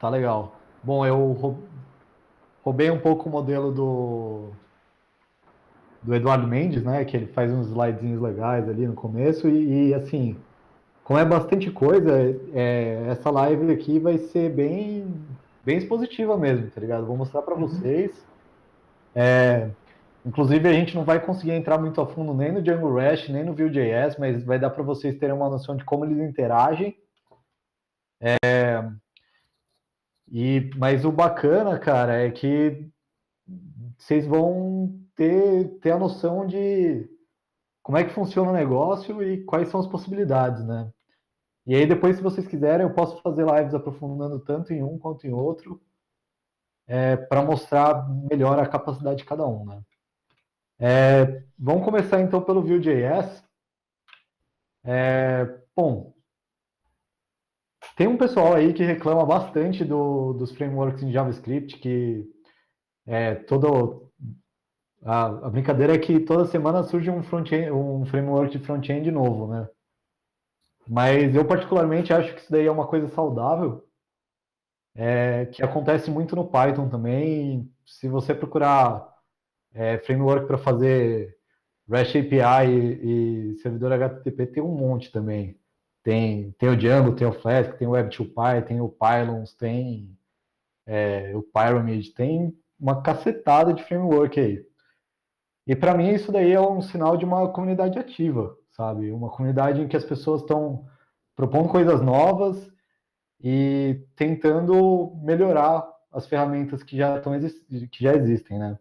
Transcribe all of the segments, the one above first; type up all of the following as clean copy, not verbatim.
Tá legal. Bom, eu roubei um pouco o modelo do Eduardo Mendes, né? Que ele faz uns slidezinhos legais ali no começo assim, como é bastante coisa, essa live aqui vai ser bem expositiva mesmo, tá ligado? Vou mostrar para Uhum. vocês. Inclusive, a gente não vai conseguir entrar muito a fundo nem no Django REST, nem no Vue.js, mas vai dar para vocês terem uma noção de como eles interagem. Mas o bacana, cara, é que vocês vão ter a noção de como é que funciona o negócio e quais são as possibilidades, né? E aí depois, se vocês quiserem, eu posso fazer lives aprofundando tanto em um quanto em outro, para mostrar melhor a capacidade de cada um, né? Vamos começar então pelo Vue.js. Bom, tem um pessoal aí que reclama bastante dos frameworks em JavaScript, que todo a brincadeira é que toda semana surge um framework de front-end novo, né? Mas eu particularmente acho que isso daí é uma coisa saudável, que acontece muito no Python também. Se você procurar framework para fazer REST API e servidor HTTP, tem um monte também. Tem o Django, tem o Flask, tem o Web2Py, tem o Pylons, tem o Pyramid, tem uma cacetada de framework aí. E para mim isso daí é um sinal de uma comunidade ativa, sabe? Uma comunidade em que as pessoas estão propondo coisas novas e tentando melhorar as ferramentas que já existem, né?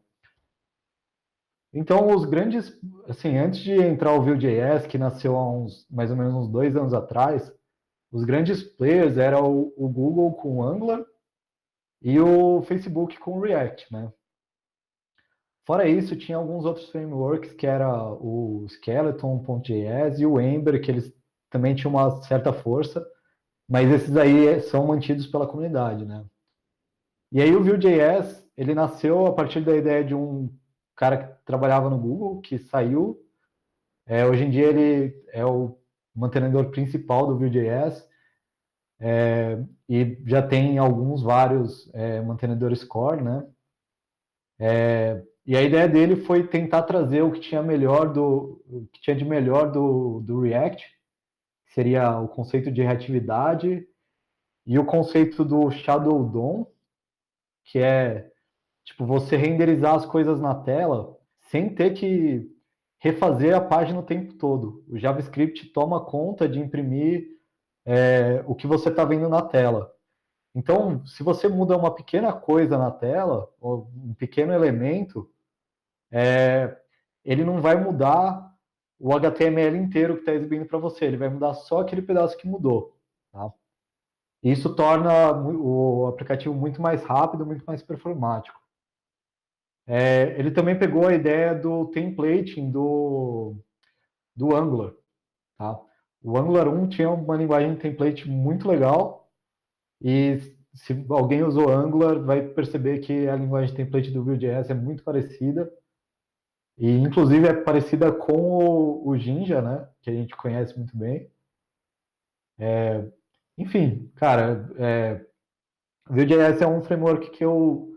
Então, os grandes, assim, antes de entrar o Vue.js, que nasceu há mais ou menos uns 2 anos atrás, os grandes players eram o Google com o Angular e o Facebook com o React, né? Fora isso, tinha alguns outros frameworks, que era o Skeleton.js e o Ember, que eles também tinham uma certa força, mas esses aí são mantidos pela comunidade, né? E aí o Vue.js, ele nasceu a partir da ideia de um cara que trabalhava no Google, que saiu. Hoje em dia ele é o mantenedor principal do Vue.js, e já tem vários mantenedores core, né? E a ideia dele foi tentar trazer o que tinha de melhor do React, que seria o conceito de reatividade e o conceito do Shadow DOM, que é tipo você renderizar as coisas na tela sem ter que refazer a página o tempo todo. O JavaScript toma conta de imprimir o que você está vendo na tela. Então, se você muda uma pequena coisa na tela, ou um pequeno elemento, ele não vai mudar o HTML inteiro que está exibindo para você, ele vai mudar só aquele pedaço que mudou. Tá? Isso torna o aplicativo muito mais rápido, muito mais performático. Ele também pegou a ideia do templating do Angular. Tá? O Angular 1 tinha uma linguagem de template muito legal, e se alguém usou Angular, vai perceber que a linguagem de template do Vue.js é muito parecida, e inclusive é parecida com o Jinja, né, que a gente conhece muito bem. Enfim, cara, Vue.js é um framework que eu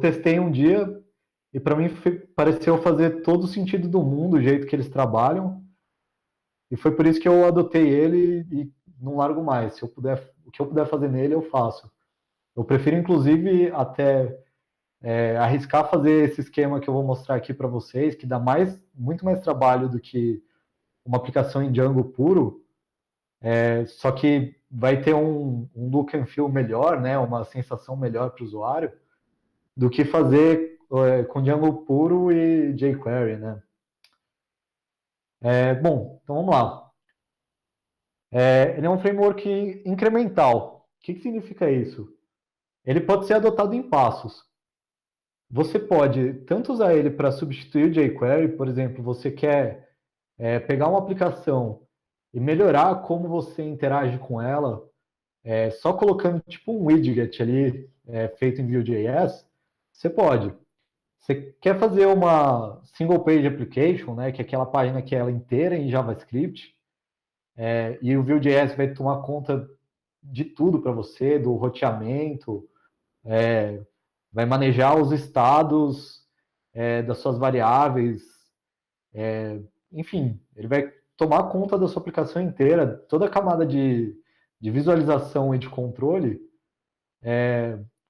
testei um dia, e para mim pareceu fazer todo o sentido do mundo, o jeito que eles trabalham, e foi por isso que eu adotei ele e não largo mais. Se eu puder, o que eu puder fazer nele, eu faço. Eu prefiro, inclusive, até arriscar fazer esse esquema que eu vou mostrar aqui para vocês, que dá muito mais trabalho do que uma aplicação em Django puro, só que vai ter um look and feel melhor, né, uma sensação melhor para o usuário, do que fazer com Django puro e jQuery, né? Bom, então vamos lá. Ele é um framework incremental. O que significa isso? Ele pode ser adotado em passos. Você pode tanto usar ele para substituir o jQuery, por exemplo, você quer pegar uma aplicação e melhorar como você interage com ela, só colocando tipo um widget ali feito em Vue.js, você pode. Você quer fazer uma single page application, né, que é aquela página que é ela inteira em JavaScript, e o Vue.js vai tomar conta de tudo para você, do roteamento, vai manejar os estados das suas variáveis, enfim, ele vai tomar conta da sua aplicação inteira, toda a camada de visualização e de controle,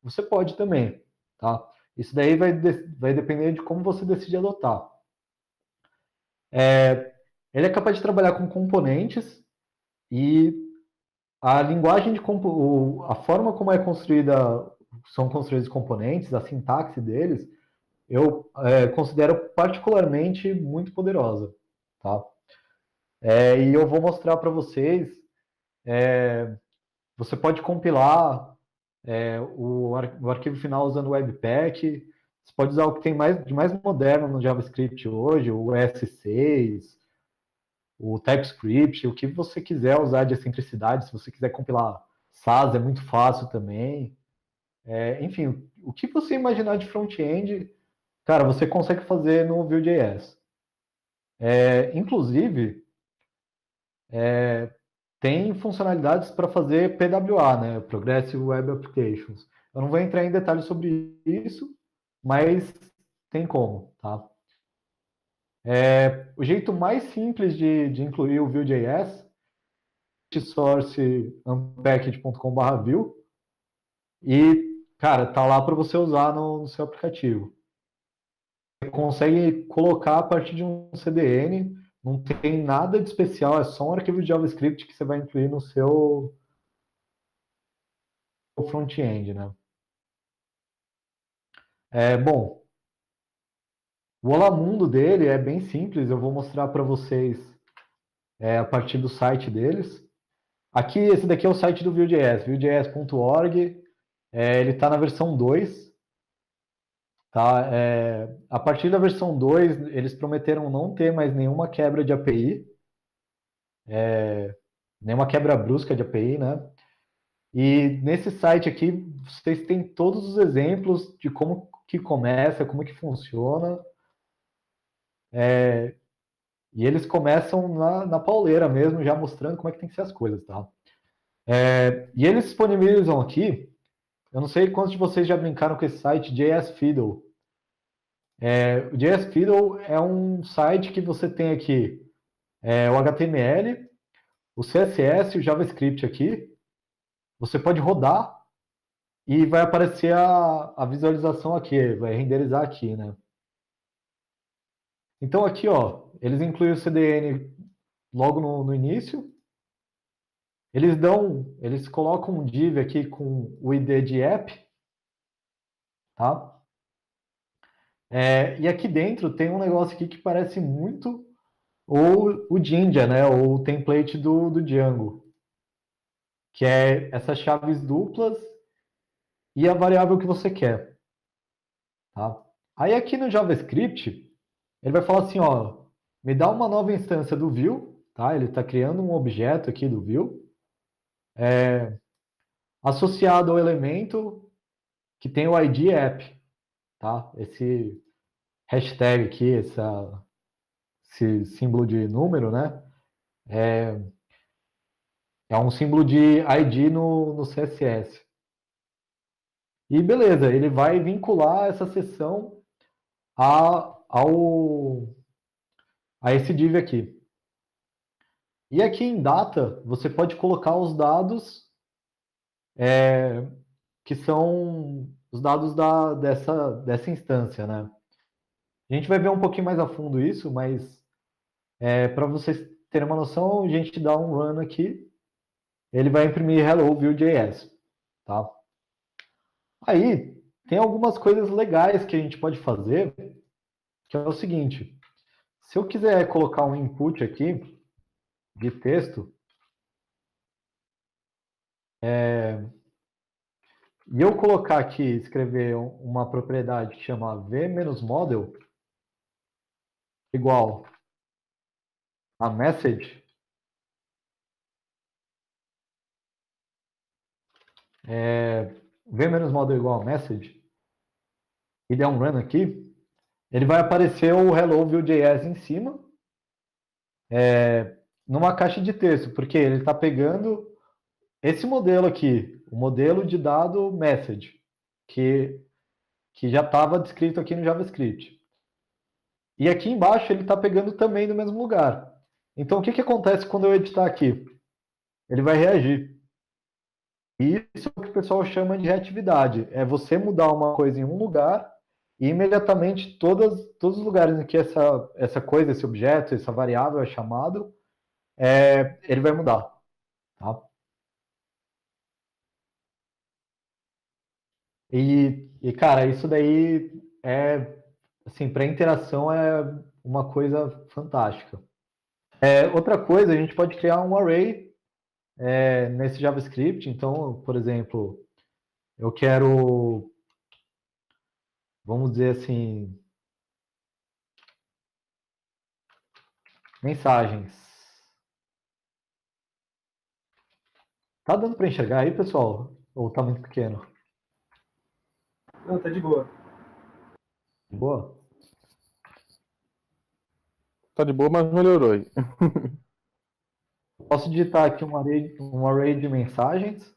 você pode também, tá? Isso daí vai depender de como você decide adotar. Ele é capaz de trabalhar com componentes e a linguagem a forma como são construídos os componentes, a sintaxe deles, eu considero particularmente muito poderosa, tá? E eu vou mostrar para vocês. Você pode compilar o arquivo final usando o Webpack. Você pode usar o que tem de mais moderno no JavaScript hoje, o ES6, o TypeScript, o que você quiser usar de excentricidade. Se você quiser compilar SAS, é muito fácil também. Enfim, o que você imaginar de front-end, cara, você consegue fazer no Vue.js. Inclusive, tem funcionalidades para fazer PWA, né? Progressive Web Applications. Eu não vou entrar em detalhes sobre isso, mas tem como, tá? O jeito mais simples de incluir o Vue.js é source unpacked.com/vue e, cara, tá lá para você usar no seu aplicativo. Você consegue colocar a partir de um CDN, não tem nada de especial, é só um arquivo de JavaScript que você vai incluir no seu front-end, né? Bom, o Olá Mundo dele é bem simples, eu vou mostrar para vocês a partir do site deles. Aqui, esse daqui é o site do Vue.js, vuejs.org, ele está na versão 2, tá? A partir da versão 2, eles prometeram não ter mais nenhuma quebra de API, nenhuma quebra brusca de API, né? E nesse site aqui, vocês têm todos os exemplos de como que começa, como que funciona, e eles começam na pauleira mesmo, já mostrando como é que tem que ser as coisas, tá? E eles disponibilizam aqui, eu não sei quantos de vocês já brincaram com esse site, JS Fiddle. O JS Fiddle é um site que você tem aqui o HTML, o CSS, o JavaScript aqui. Você pode rodar e vai aparecer a visualização aqui, vai renderizar aqui, né? Então aqui, ó, eles incluem o CDN logo no início. Eles colocam um div aqui com o ID de app, tá? E aqui dentro tem um negócio aqui que parece muito o Jinja, né? Ou o template do Django, que é essas chaves duplas e a variável que você quer, tá? Aí aqui no JavaScript, ele vai falar assim, ó, me dá uma nova instância do Vue, tá? Ele está criando um objeto aqui do Vue, associado ao elemento que tem o ID app, tá? Esse hashtag aqui, esse símbolo de número, né? É um símbolo de ID no CSS. E beleza, ele vai vincular essa seção a esse div aqui. E aqui em data, você pode colocar os dados que são os dados dessa instância, né? A gente vai ver um pouquinho mais a fundo isso, mas para vocês terem uma noção, a gente dá um run aqui, ele vai imprimir Hello Vue.js, tá? Aí, tem algumas coisas legais que a gente pode fazer, que é o seguinte, se eu quiser colocar um input aqui de texto, e eu colocar aqui, escrever uma propriedade que chama v-model igual a message, v-model igual a message, e der um run aqui, ele vai aparecer o Hello Vue.js em cima, numa caixa de texto, porque ele está pegando esse modelo aqui, o modelo de dado message, que, que já estava descrito aqui no JavaScript. E aqui embaixo ele está pegando também no mesmo lugar. Então, o que acontece quando eu editar aqui? Ele vai reagir. E isso é o que o pessoal chama de reatividade. É você mudar uma coisa em um lugar e imediatamente todos os lugares em que essa coisa, esse objeto, essa variável é chamado, ele vai mudar. Tá? Cara, isso daí assim, para interação é uma coisa fantástica. Outra coisa, a gente pode criar um array nesse JavaScript. Então, por exemplo, eu quero, vamos dizer assim, mensagens. Tá dando para enxergar aí, pessoal? Ou tá muito pequeno? Não, tá de boa. Boa? Tá de boa, mas melhorou aí. Posso digitar aqui um array de mensagens.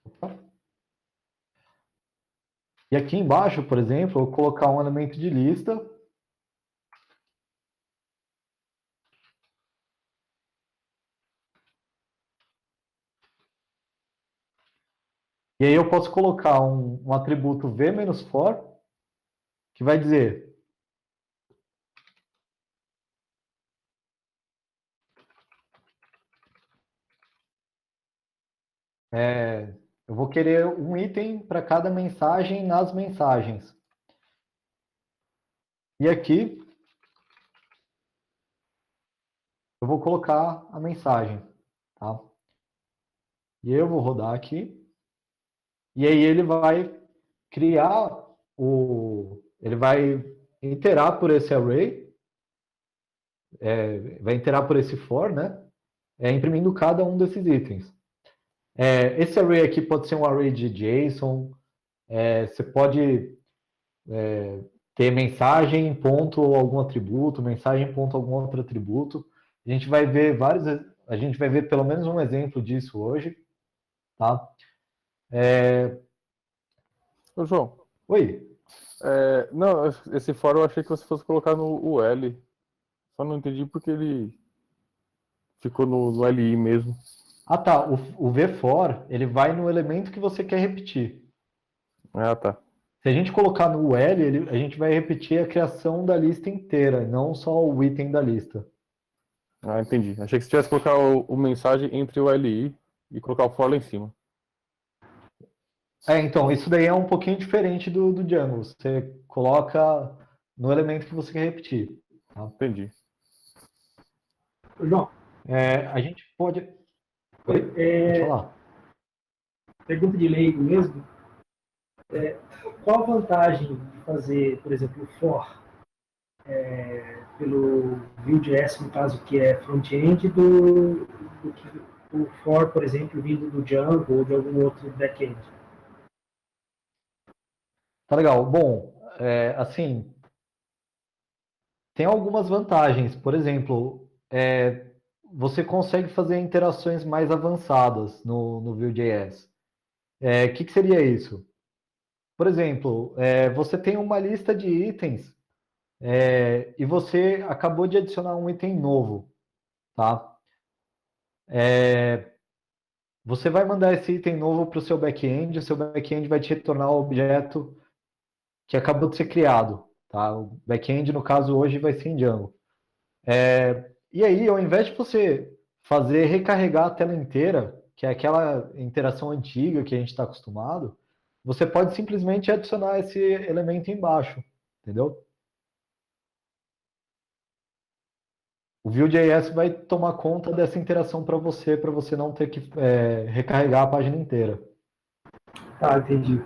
Opa. E aqui embaixo, por exemplo, eu vou colocar um elemento de lista. E aí eu posso colocar um atributo v-for, que vai dizer eu vou querer um item para cada mensagem nas mensagens. E aqui eu vou colocar a mensagem. Tá? E aí eu vou rodar aqui. E aí ele vai criar ele vai iterar por esse array, vai iterar por esse for, né? Imprimindo cada um desses itens. Esse array aqui pode ser um array de JSON, você pode ter mensagem ponto algum atributo, mensagem ponto algum outro atributo. A gente vai ver pelo menos um exemplo disso hoje, tá? Ô, João, Oi. não, esse for eu achei que você fosse colocar no UL. Só não entendi porque ele ficou no LI mesmo. Ah, tá. O vFor, ele vai no elemento que você quer repetir. Ah, tá. Se a gente colocar no UL, a gente vai repetir a criação da lista inteira, não só o item da lista. Ah, entendi. Achei que você tivesse que colocar o mensagem entre o LI e colocar o for lá em cima. Então, isso daí é um pouquinho diferente do Django. Você coloca no elemento que você quer repetir. Tá? Entendi. Ô, João, A gente pode... Oi? Pode falar. pergunta de leigo mesmo. Qual a vantagem de fazer, por exemplo, o for pelo Vue.js, no caso que é front-end, do que o for, por exemplo, vindo do Django ou de algum outro back-end? Tá legal. Bom, assim, tem algumas vantagens. Por exemplo, você consegue fazer interações mais avançadas no Vue.js. O que seria isso? Por exemplo, você tem uma lista de itens e você acabou de adicionar um item novo, tá? Você vai mandar esse item novo para o seu back-end, o seu back-end vai te retornar o objeto que acabou de ser criado, tá? O back-end, no caso, hoje vai ser em Django. E aí, ao invés de você fazer recarregar a tela inteira, que é aquela interação antiga que a gente está acostumado, você pode simplesmente adicionar esse elemento embaixo, entendeu? O Vue.js vai tomar conta dessa interação para você não ter que recarregar a página inteira. Tá, entendi.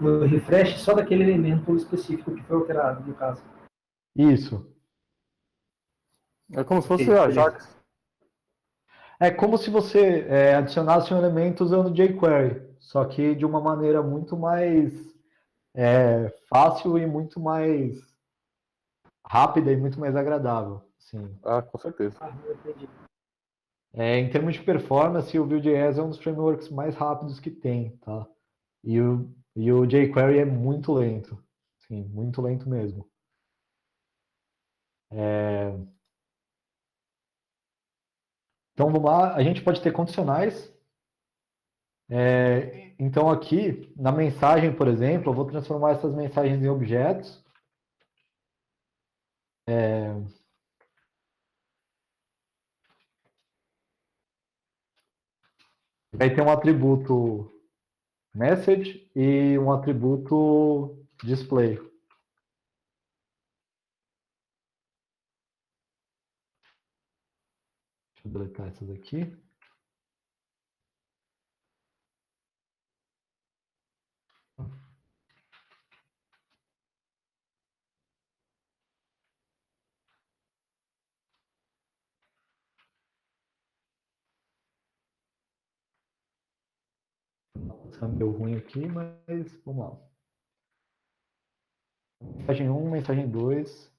O refresh só daquele elemento específico que foi alterado, no caso. Isso. É como se fosse Ok, Ajax. É como se você adicionasse um elemento usando jQuery, só que de uma maneira muito mais fácil e muito mais rápida e muito mais agradável. Sim. Ah, com certeza. Eu entendi. Em termos de performance, o Vue.js é um dos frameworks mais rápidos que tem, tá? E o jQuery é muito lento. Sim, muito lento mesmo. Então vamos lá, a gente pode ter condicionais. Então aqui, na mensagem, por exemplo, eu vou transformar essas mensagens em objetos. Vai ter um atributo message e um atributo display. Deixa eu deletar essas aqui. Nossa, deu ruim aqui, mas vamos lá. Mensagem 1, mensagem 2,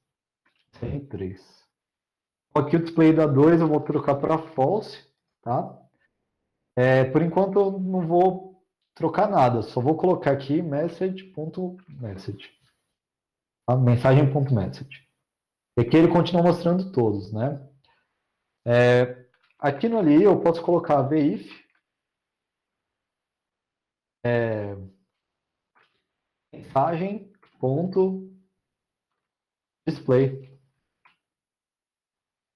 mensagem 3. Aqui o display da 2 eu vou trocar para false, tá? Por enquanto eu não vou trocar nada, só vou colocar aqui message.message. A mensagem.message. E aqui ele continua mostrando todos, né? Aqui no ali eu posso colocar VIF, mensagem.display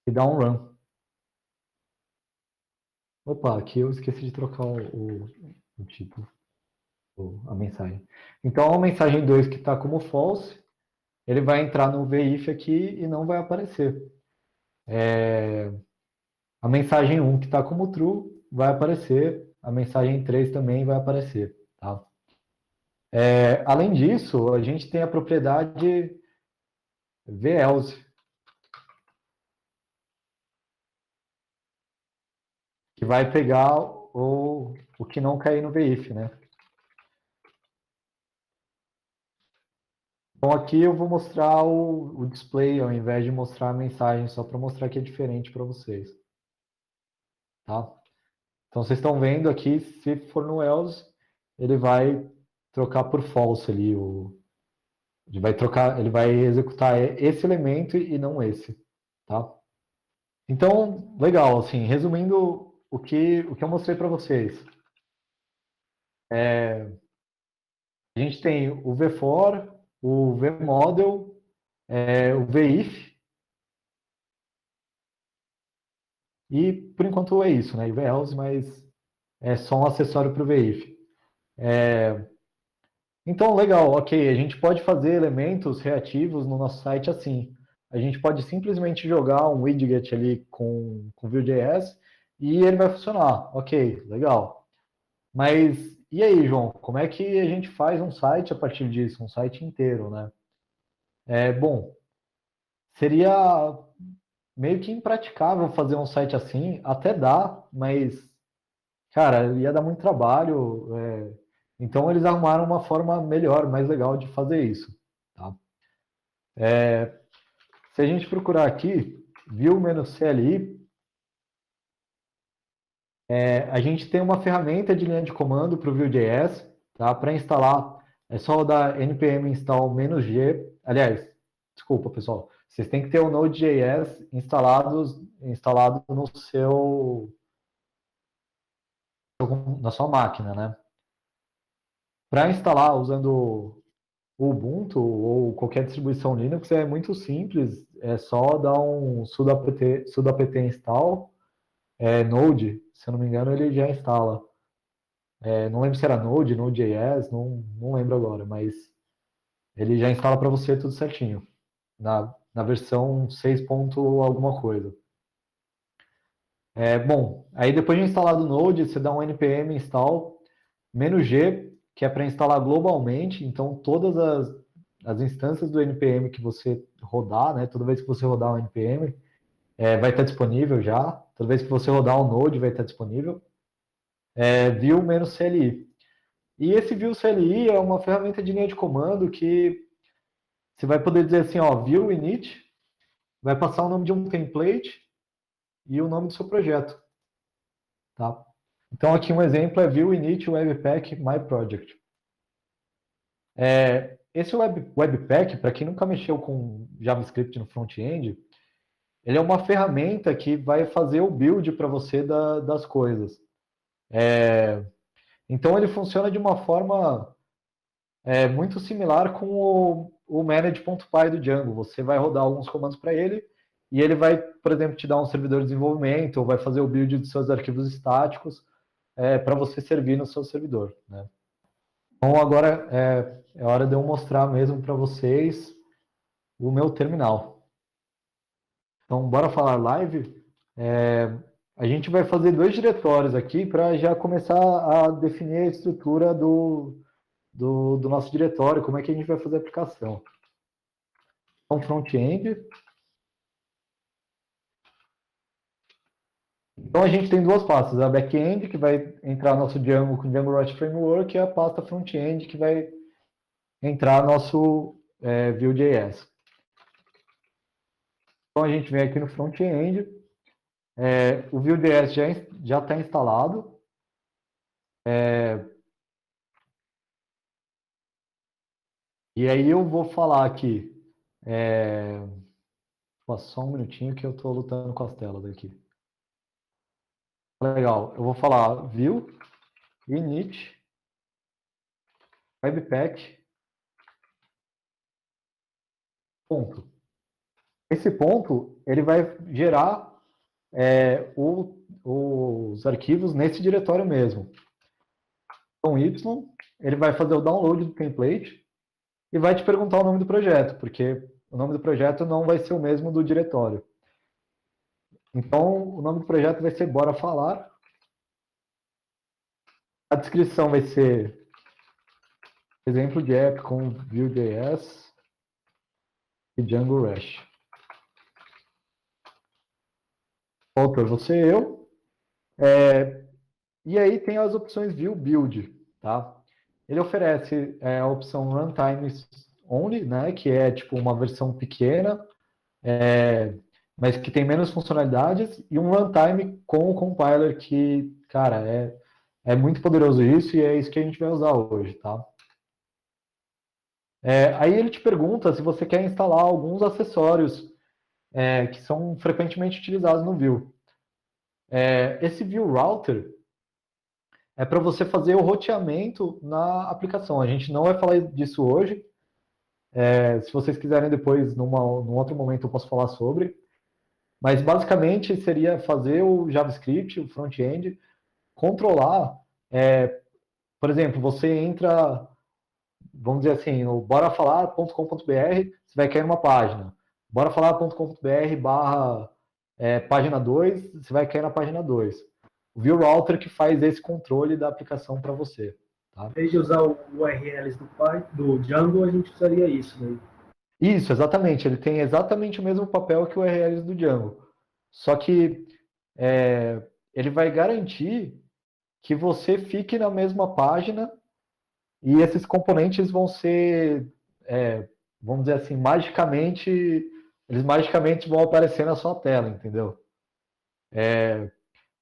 e dar um run. Opa, aqui eu esqueci de trocar o título, a mensagem. Então a mensagem 2 que está como false, ele vai entrar no VIF aqui e não vai aparecer. A mensagem 1 que está como true vai aparecer, a mensagem 3 também vai aparecer. Tá? Além disso, a gente tem a propriedade velse, que vai pegar o que não cair no VIF, né? Então aqui eu vou mostrar o display ao invés de mostrar a mensagem, só para mostrar que é diferente para vocês. Tá? Então vocês estão vendo aqui, se for no else, ele vai trocar por false ali. Ele vai executar esse elemento e não esse. Tá? Então, legal, assim, resumindo o que eu mostrei para vocês. A gente tem o VFor, o VModel, o VIF, e por enquanto é isso, né? E o VELSE, mas é só um acessório para o VIF. Então, legal, ok, a gente pode fazer elementos reativos no nosso site assim. A gente pode simplesmente jogar um widget ali com Vue.js e ele vai funcionar. Ok, legal. Mas e aí, João, como é que a gente faz um site a partir disso, um site inteiro, né? Bom, seria meio que impraticável fazer um site assim, até dá, mas, cara, ia dar muito trabalho. Então eles arrumaram uma forma melhor, mais legal de fazer isso. Tá? Se a gente procurar aqui, Vue-CLI, a gente tem uma ferramenta de linha de comando para o Vue.js, tá? Para instalar, é só dar npm install -g. Aliás, desculpa, pessoal. Vocês têm que ter o Node.js instalado na sua máquina, né? Para instalar usando o Ubuntu ou qualquer distribuição Linux é muito simples. É só dar um sudo apt install Node, se eu não me engano, ele já instala. Não lembro se era Node, Node.js, não lembro agora, mas ele já instala para você tudo certinho, na versão 6 ponto alguma coisa. Bom, aí depois de instalado o Node, você dá um npm install -g, que é para instalar globalmente, então todas as instâncias do npm que você rodar, né, toda vez que você rodar um npm, vai estar disponível já, toda vez que você rodar um Node vai estar disponível. Vue-CLI. E esse Vue-CLI é uma ferramenta de linha de comando que você vai poder dizer assim, ó, Vue init, vai passar o nome de um template e o nome do seu projeto. Tá? Então, aqui um exemplo é Vue Init Webpack My Project. Esse Webpack, para quem nunca mexeu com JavaScript no front-end, ele é uma ferramenta que vai fazer o build para você das coisas. Então, ele funciona de uma forma muito similar com o manage.py do Django. Você vai rodar alguns comandos para ele e ele vai, por exemplo, te dar um servidor de desenvolvimento ou vai fazer o build dos seus arquivos estáticos para você servir no seu servidor. Né? Então, agora é hora de eu mostrar mesmo para vocês o meu terminal. Então, bora falar live. A gente vai fazer 2 diretórios aqui para já começar a definir a estrutura do nosso diretório, como é que a gente vai fazer a aplicação. Então, front-end. Então, a gente tem 2 pastas. A back-end, que vai entrar nosso Django com Django REST Framework, e a pasta front-end, que vai entrar nosso Vue.js. Então, a gente vem aqui no front-end. O Vue.js já está instalado. E aí eu vou falar aqui. Só um minutinho que eu estou lutando com as telas aqui. Legal. Eu vou falar Vue Init Webpack. Ponto. Esse ponto ele vai gerar os arquivos nesse diretório mesmo. Então, Y, ele vai fazer o download do template e vai te perguntar o nome do projeto, porque o nome do projeto não vai ser o mesmo do diretório. Então, o nome do projeto vai ser Bora Falar. A descrição vai ser exemplo de app com Vue.js e Django REST. O autor você e eu. E aí tem as opções Vue Build. Tá? Ele oferece a opção Runtime Only, né, que é tipo uma versão pequena, mas que tem menos funcionalidades, e um runtime com o compiler que, cara, é muito poderoso isso, e é isso que a gente vai usar hoje, tá? Aí ele te pergunta se você quer instalar alguns acessórios que são frequentemente utilizados no Vue. Esse Vue Router é para você fazer o roteamento na aplicação. A gente não vai falar disso hoje. Se vocês quiserem depois, num outro momento, eu posso falar sobre. Mas, basicamente, seria fazer o JavaScript, o front-end, controlar. Por exemplo, você entra, vamos dizer assim, no borafalar.com.br, você vai cair numa página. borafalar.com.br barra página 2, você vai cair na página 2. O Vue Router que faz esse controle da aplicação para você. Tá? Em vez de usar o URLs do Django, a gente usaria isso, né? Isso, exatamente. Ele tem exatamente o mesmo papel que o URLs do Django. Só que ele vai garantir que você fique na mesma página e esses componentes vão ser, vamos dizer assim, eles magicamente vão aparecer na sua tela, entendeu?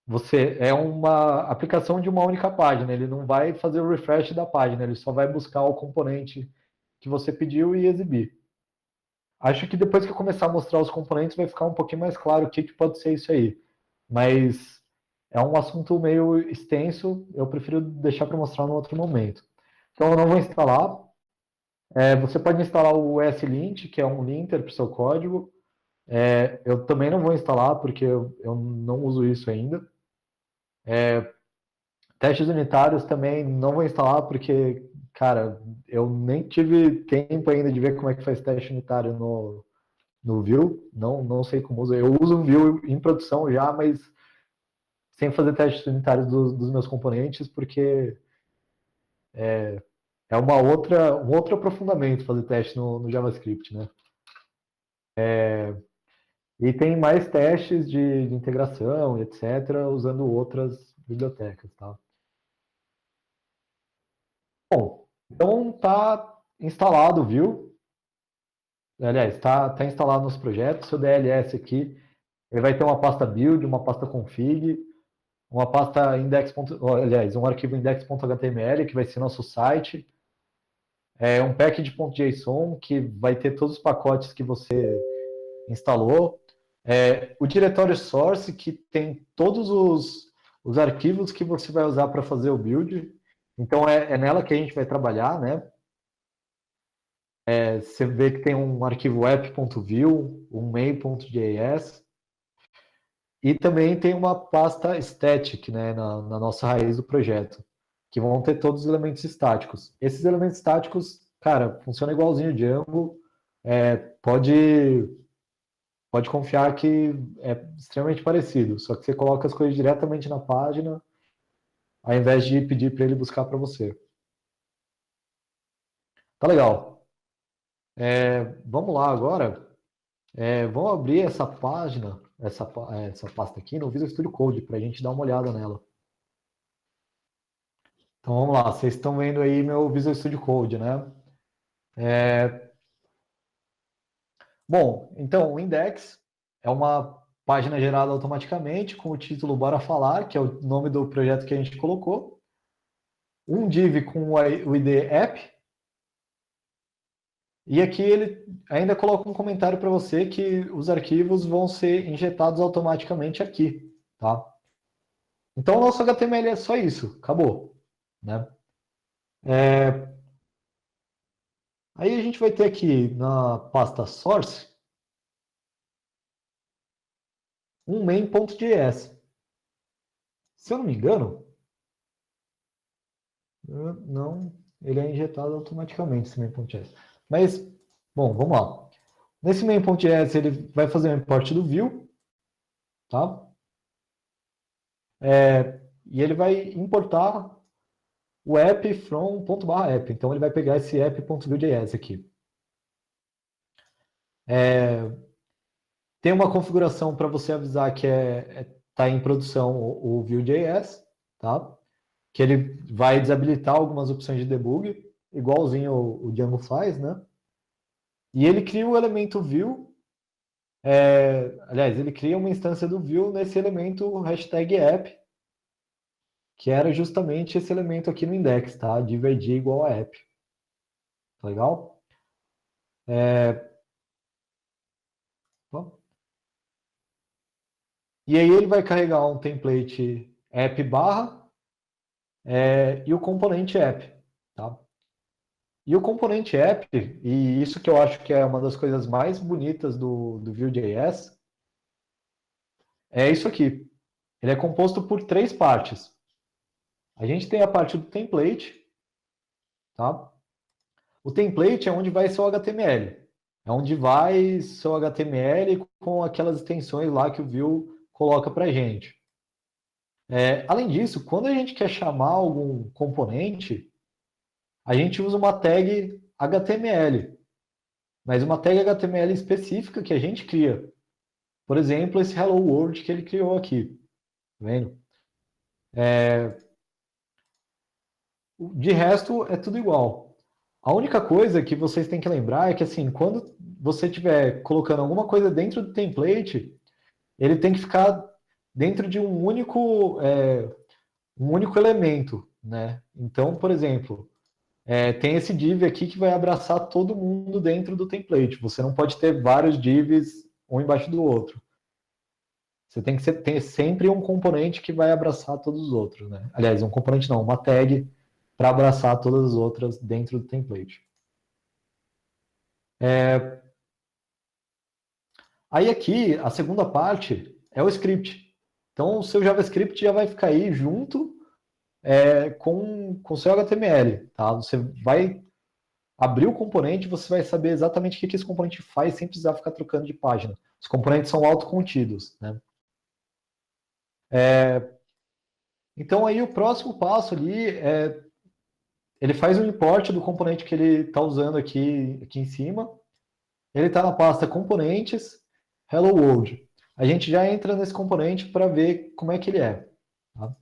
Você é uma aplicação de uma única página, ele não vai fazer o refresh da página, ele só vai buscar o componente que você pediu e exibir. Acho que depois que eu começar a mostrar os componentes vai ficar um pouquinho mais claro o que pode ser isso aí. Mas é um assunto meio extenso, eu prefiro deixar para mostrar num outro momento. Então eu não vou instalar. Você pode instalar o ESLint, que é um linter para o seu código. Eu também não vou instalar, porque eu não uso isso ainda. Testes unitários também não vou instalar, porque, cara, eu nem tive tempo ainda de ver como é que faz teste unitário no Vue. Não sei como usa. Eu uso o Vue em produção já, mas sem fazer testes unitários dos meus componentes, porque é um outro aprofundamento fazer teste no JavaScript, né? E tem mais testes de integração, etc., usando outras bibliotecas, tá? Bom, então tá instalado o Vue. aliás, está instalado nos projetos, seu DLS aqui, ele vai ter uma pasta build, uma pasta config, uma pasta index. Aliás, um arquivo index.html, que vai ser nosso site, um package.json, que vai ter todos os pacotes que você instalou, o diretório source, que tem todos os arquivos que você vai usar para fazer o build. Então, é nela que a gente vai trabalhar, né? Você vê que tem um arquivo app.view, um main.js, e também tem uma pasta static, né, na nossa raiz do projeto, que vão ter todos os elementos estáticos. Esses elementos estáticos, cara, funciona igualzinho o Django, pode confiar que é extremamente parecido, só que você coloca as coisas diretamente na página, ao invés de pedir para ele buscar para você. Tá legal. Vamos lá agora. Vamos abrir essa página, essa pasta aqui no Visual Studio Code para a gente dar uma olhada nela. Então vamos lá, vocês estão vendo aí meu Visual Studio Code, né? Bom, então o index é uma página gerada automaticamente com o título Bora Falar, que é o nome do projeto que a gente colocou. Um div com o ID app. E aqui ele ainda coloca um comentário para você que os arquivos vão ser injetados automaticamente aqui, tá? Então o nosso HTML é só isso, acabou, né? Aí a gente vai ter aqui na pasta source um main.js. Se eu não me engano, não, ele é injetado automaticamente, esse main.js. Mas, bom, vamos lá. Nesse main.js ele vai fazer o import do view, tá? E ele vai importar o app from.app. Então ele vai pegar esse app.vue.js aqui. Tem uma configuração para você avisar que está em produção o Vue.js, tá? Que ele vai desabilitar algumas opções de debug, igualzinho o Django faz, né? E ele cria um elemento Vue, aliás, ele cria uma instância do Vue nesse elemento hashtag app, que era justamente esse elemento aqui no index, tá? Div ID igual a app. Tá legal? E aí ele vai carregar um template app barra e o componente app, tá? E o componente app, e isso que eu acho que é uma das coisas mais bonitas do Vue.js, é isso aqui. Ele é composto por 3 partes. A gente tem a parte do template, tá? O template é onde vai seu HTML. É onde vai seu HTML com aquelas extensões lá que o Vue coloca pra gente. Além disso, quando a gente quer chamar algum componente, a gente usa uma tag HTML, mas uma tag HTML específica que a gente cria. Por exemplo, esse Hello World que ele criou aqui. Tá vendo? De resto, é tudo igual. A única coisa que vocês têm que lembrar é que, assim, quando você estiver colocando alguma coisa dentro do template, ele tem que ficar dentro de um único elemento, né? Então, por exemplo, tem esse div aqui que vai abraçar todo mundo dentro do template. Você não pode ter vários divs um embaixo do outro. Você tem que ter sempre um componente que vai abraçar todos os outros, né? Aliás, um componente não, uma tag para abraçar todas as outras dentro do template. Aí aqui, a segunda parte é o script. Então, o seu JavaScript já vai ficar aí junto com o seu HTML, tá? Você vai abrir o componente, você vai saber exatamente o que esse componente faz sem precisar ficar trocando de página. Os componentes são autocontidos, né? Então, aí o próximo passo ali ele faz o import do componente que ele está usando aqui em cima. Ele está na pasta componentes, Hello World. A gente já entra nesse componente para ver como é que ele é. Tá?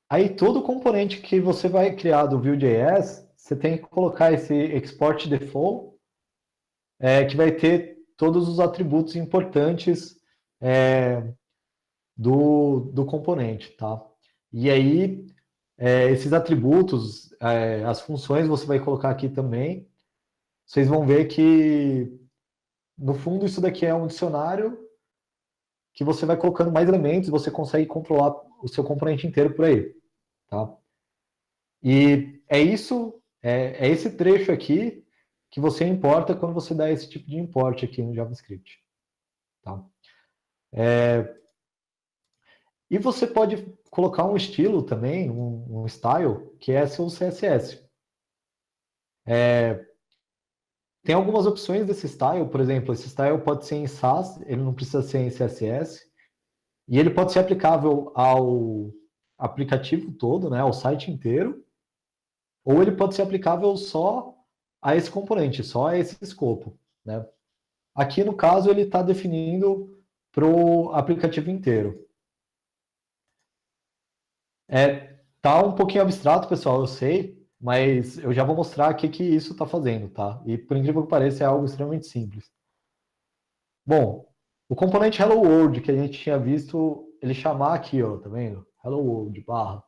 Aí todo componente que você vai criar do Vue.js, você tem que colocar esse export default, que vai ter todos os atributos importantes do componente, tá? E aí, esses atributos, as funções você vai colocar aqui também. Vocês vão ver que, no fundo, isso daqui é um dicionário que você vai colocando mais elementos, você consegue controlar o seu componente inteiro por aí, tá? E é isso, é esse trecho aqui que você importa quando você dá esse tipo de import aqui no JavaScript, tá? E você pode colocar um estilo também, um style, que é seu CSS. Tem algumas opções desse style, por exemplo, esse style pode ser em Sass, ele não precisa ser em CSS, e ele pode ser aplicável ao aplicativo todo, né, ao site inteiro, ou ele pode ser aplicável só a esse componente, só a esse escopo, né? Aqui, no caso, ele está definindo para o aplicativo inteiro. Tá um pouquinho abstrato, pessoal, eu sei, mas eu já vou mostrar o que isso está fazendo, tá? E, por incrível que pareça, é algo extremamente simples. Bom, o componente Hello World que a gente tinha visto, ele chamar aqui, ó, tá vendo? Hello World, barra.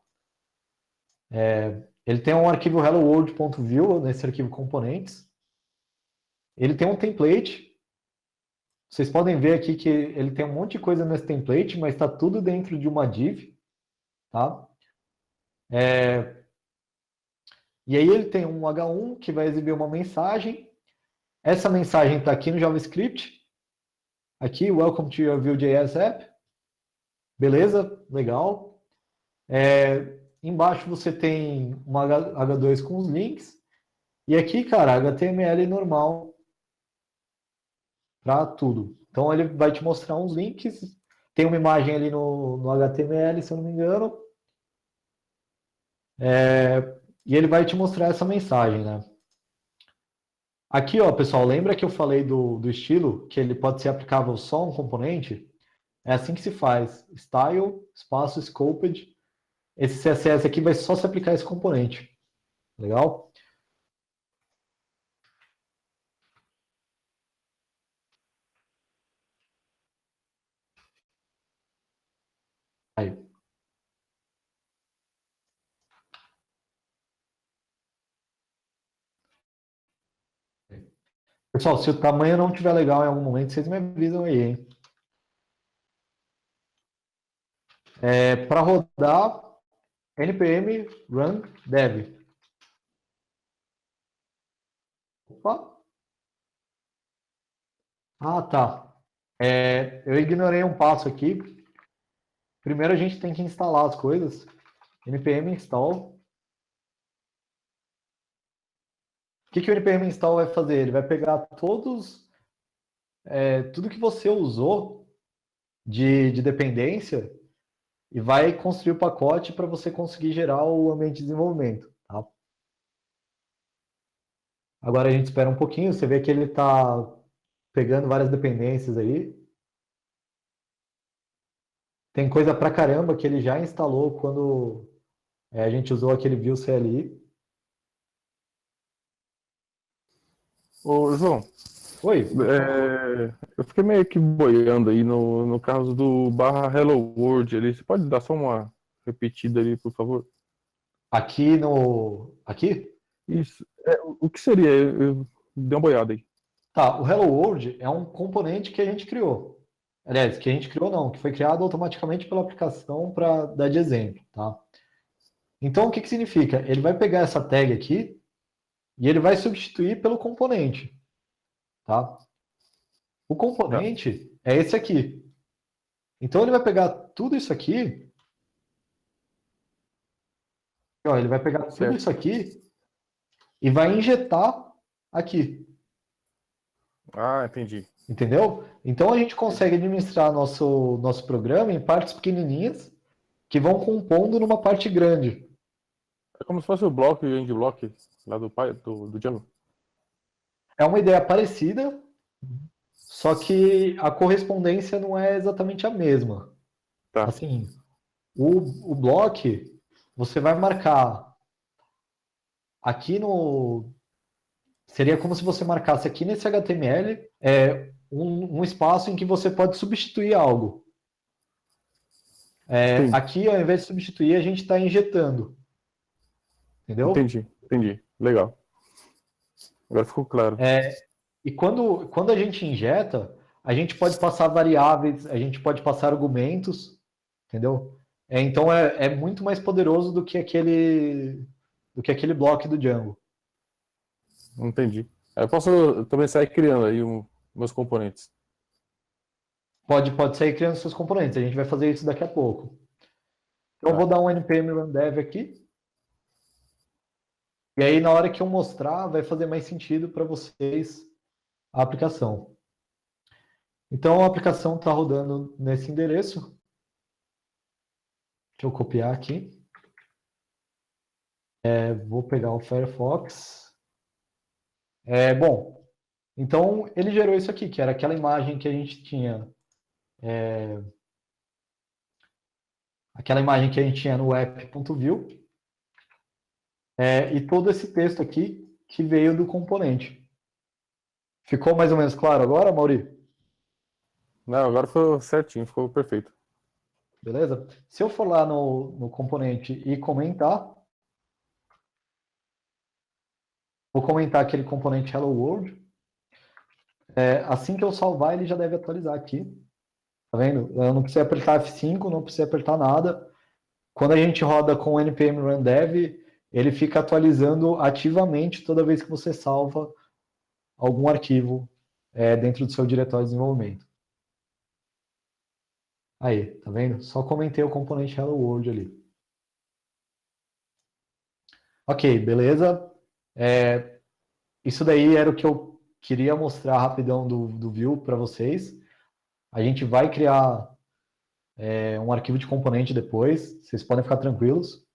Ele tem um arquivo helloworld.view nesse arquivo componentes. Ele tem um template. Vocês podem ver aqui que ele tem um monte de coisa nesse template, mas está tudo dentro de uma div, tá? E aí ele tem um H1 que vai exibir uma mensagem. Essa mensagem está aqui no JavaScript. Aqui, Welcome to your Vue.js app. Beleza, legal. Embaixo você tem uma H2 com os links. E aqui, cara, HTML normal para tudo. Então ele vai te mostrar uns links. Tem uma imagem ali no HTML, se eu não me engano. E ele vai te mostrar essa mensagem, né? Aqui, ó, pessoal, lembra que eu falei do estilo, que ele pode ser aplicável só a um componente? É assim que se faz. Style, espaço, scoped. Esse CSS aqui vai só se aplicar a esse componente. Legal? Aí. Pessoal, se o tamanho não estiver legal em algum momento, vocês me avisam aí, hein? Para rodar, npm run dev. Opa. Ah, tá. Eu ignorei um passo aqui. Primeiro a gente tem que instalar as coisas. npm install. O que o npm install vai fazer? Ele vai pegar tudo que você usou de dependência e vai construir o pacote para você conseguir gerar o ambiente de desenvolvimento. Tá? Agora a gente espera um pouquinho, você vê que ele está pegando várias dependências aí. Tem coisa pra caramba que ele já instalou quando a gente usou aquele Vue CLI. Ô, João, Oi? eu fiquei meio que boiando aí no caso do barra Hello World ali. Você pode dar só uma repetida ali, por favor? Aqui no... Aqui? Isso. O que seria? Eu dei uma boiada aí. Tá, o Hello World é um componente que a gente criou. Aliás, que a gente criou não, que foi criado automaticamente pela aplicação para dar de exemplo, tá? Então, o que significa? Ele vai pegar essa tag aqui e ele vai substituir pelo componente, tá? O componente é esse aqui. Então, ele vai pegar tudo isso aqui, ó, ele vai pegar tudo Certo. isso aqui e vai injetar aqui. Ah, entendi. Entendeu? Então a gente consegue administrar nosso programa em partes pequenininhas que vão compondo numa parte grande. É como se fosse o bloco e o end block lá do Django. É uma ideia parecida, só que a correspondência não é exatamente a mesma. Tá. Assim, o block, você vai marcar aqui no... Seria como se você marcasse aqui nesse HTML um espaço em que você pode substituir algo. Sim. Aqui, ao invés de substituir, a gente está injetando. Entendeu? Entendi. Legal. Agora ficou claro. E quando a gente injeta, a gente pode passar variáveis, a gente pode passar argumentos, entendeu? Então é muito mais poderoso do que aquele bloco do Django. Entendi. Eu posso também sair criando aí meus componentes. Pode sair criando seus componentes. A gente vai fazer isso daqui a pouco. Então eu vou dar um npm run dev aqui. E aí na hora que eu mostrar, vai fazer mais sentido para vocês a aplicação. Então a aplicação está rodando nesse endereço. Deixa eu copiar aqui. Vou pegar o Firefox. Bom, então ele gerou isso aqui, que era aquela imagem que a gente tinha. Aquela imagem que a gente tinha no app.view. E todo esse texto aqui que veio do componente. Ficou mais ou menos claro agora, Mauri? Não, agora ficou certinho, ficou perfeito. Beleza? Se eu for lá no componente e comentar, vou comentar aquele componente Hello World. Assim que eu salvar, ele já deve atualizar aqui. Tá vendo? Eu não preciso apertar F5, não preciso apertar nada. Quando a gente roda com o npm run dev, ele fica atualizando ativamente toda vez que você salva algum arquivo dentro do seu diretório de desenvolvimento. Aí, tá vendo? Só comentei o componente Hello World ali. Ok, beleza. Isso daí era o que eu queria mostrar rapidão do Vue para vocês. A gente vai criar um arquivo de componente depois, vocês podem ficar tranquilos.